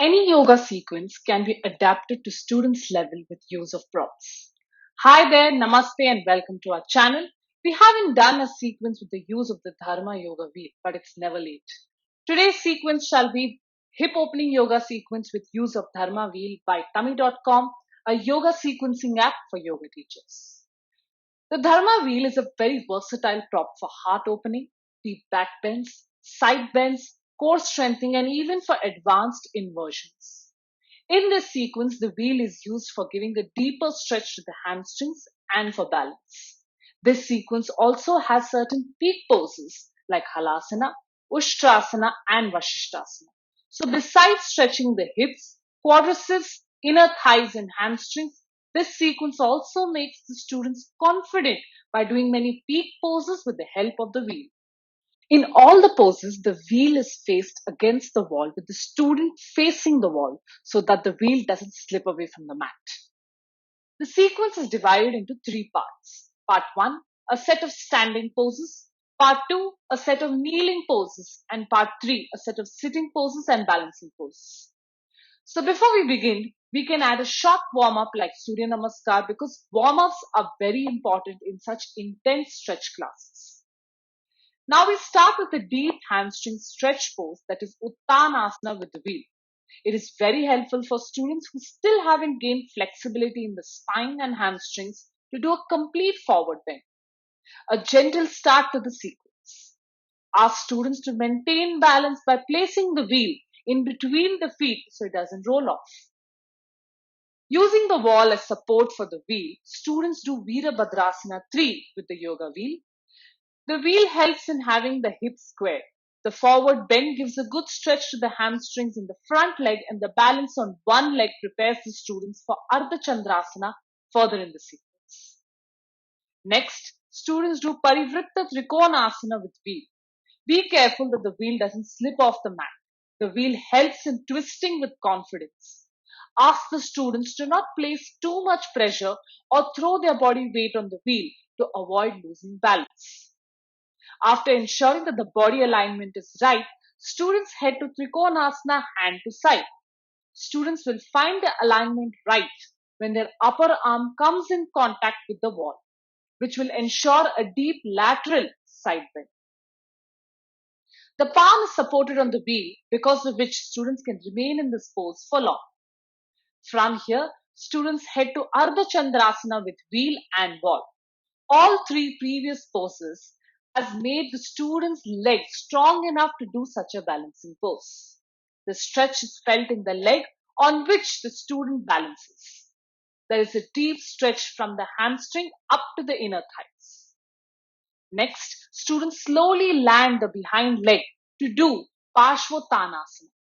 Any yoga sequence can be adapted to students' level with use of props. Hi there, namaste and welcome to our channel. We haven't done a sequence with the use of the Dharma yoga wheel, but it's never late. Today's sequence shall be hip opening yoga sequence with use of Dharma wheel by Tummee.com, a yoga sequencing app for yoga teachers. The Dharma wheel is a very versatile prop for heart opening, deep back bends, side bends, core strengthening, and even for advanced inversions. In this sequence, the wheel is used for giving a deeper stretch to the hamstrings and for balance. This sequence also has certain peak poses like Halasana, Ustrasana, and Vasisthasana. So besides stretching the hips, quadriceps, inner thighs, and hamstrings, this sequence also makes the students confident by doing many peak poses with the help of the wheel. In all the poses, the wheel is faced against the wall with the student facing the wall so that the wheel doesn't slip away from the mat. The sequence is divided into three parts. Part 1, a set of standing poses. Part 2, a set of kneeling poses. And Part 3, a set of sitting poses and balancing poses. So before we begin, we can add a short warm-up like Surya Namaskar because warm-ups are very important in such intense stretch classes. Now we start with the deep hamstring stretch pose that is Uttanasana with the wheel. It is very helpful for students who still haven't gained flexibility in the spine and hamstrings to do a complete forward bend. A gentle start to the sequence. Ask students to maintain balance by placing the wheel in between the feet so it doesn't roll off. Using the wall as support for the wheel, students do Virabhadrasana 3 with the yoga wheel. The wheel helps in having the hips square. The forward bend gives a good stretch to the hamstrings in the front leg, and the balance on one leg prepares the students for Ardha Chandrasana further in the sequence. Next, students do Parivritta Trikonasana with wheel. Be careful that the wheel doesn't slip off the mat. The wheel helps in twisting with confidence. Ask the students to not place too much pressure or throw their body weight on the wheel to avoid losing balance. After ensuring that the body alignment is right, students head to Trikonasana hand to side. Students will find the alignment right when their upper arm comes in contact with the wall, which will ensure a deep lateral side bend. The palm is supported on the wheel because of which students can remain in this pose for long. From here, students head to Ardha Chandrasana with wheel and wall. All three previous poses has made the student's leg strong enough to do such a balancing pose. The stretch is felt in the leg on which the student balances. There is a deep stretch from the hamstring up to the inner thighs. Next, students slowly land the behind leg to do Padhudanasana.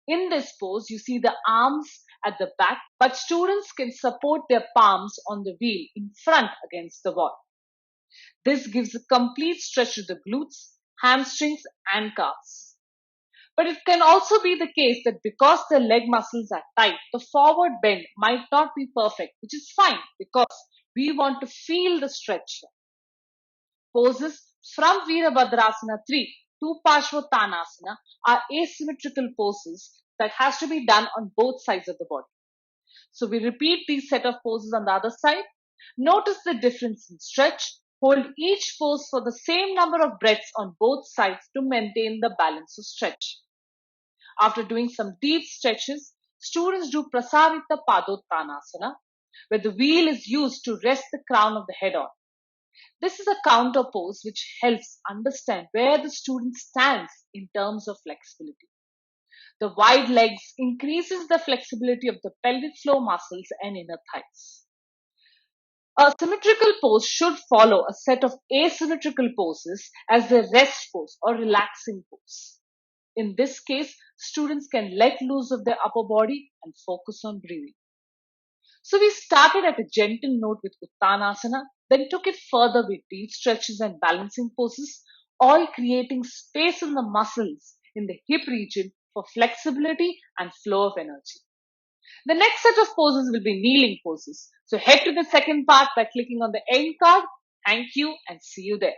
In this pose, you see the arms at the back, but students can support their palms on the wheel in front against the wall. This gives a complete stretch to the glutes, hamstrings, and calves. But it can also be the case that because the leg muscles are tight, the forward bend might not be perfect, which is fine because we want to feel the stretch. Poses from Virabhadrasana 3 to Padhudanasana are asymmetrical poses that has to be done on both sides of the body. So we repeat these set of poses on the other side. Notice the difference in stretch. Hold each pose for the same number of breaths on both sides to maintain the balance of stretch. After doing some deep stretches, students do Prasarita Padhudanasana, where the wheel is used to rest the crown of the head on. This is a counter pose which helps understand where the student stands in terms of flexibility. The wide legs increases the flexibility of the pelvic floor muscles and inner thighs. A symmetrical pose should follow a set of asymmetrical poses as the rest pose or relaxing pose. In this case, students can let loose of their upper body and focus on breathing. So we started at a gentle note with Uttanasana, then took it further with deep stretches and balancing poses, all creating space in the muscles in the hip region for flexibility and flow of energy. The next set of poses will be kneeling poses. So head to the second part by clicking on the end card. Thank you and see you there.